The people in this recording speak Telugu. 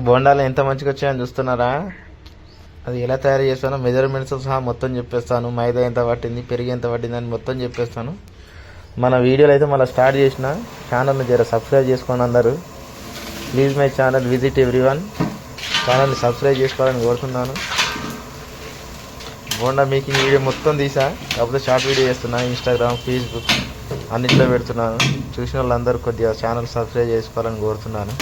బోండాలు ఎంత మంచిగా వచ్చాయని చూస్తున్నారా? అది ఎలా తయారు చేస్తానో మెజర్మెంట్స్ సహా మొత్తం చెప్పేస్తాను. మైదా ఎంత పట్టింది, పెరిగి ఎంత పట్టింది అని మొత్తం చెప్పేస్తాను. మన వీడియోలు అయితే మళ్ళీ స్టార్ట్ చేసిన. ఛానల్ని జర సబ్స్క్రైబ్ చేసుకోండి అందరూ. Please my channel visit everyone. ఛానల్ని సబ్స్క్రైబ్ చేసుకోవాలని కోరుతున్నాను. బోండా మేకింగ్ వీడియో మొత్తం తీసా, కాకపోతే షార్ట్ వీడియో చేస్తున్నా. ఇన్స్టాగ్రామ్, ఫేస్బుక్ అన్నింటిలో పెడుతున్నాను. చూసిన వాళ్ళందరూ కొద్దిగా ఛానల్ సబ్స్క్రైబ్ చేసుకోవాలని కోరుతున్నాను.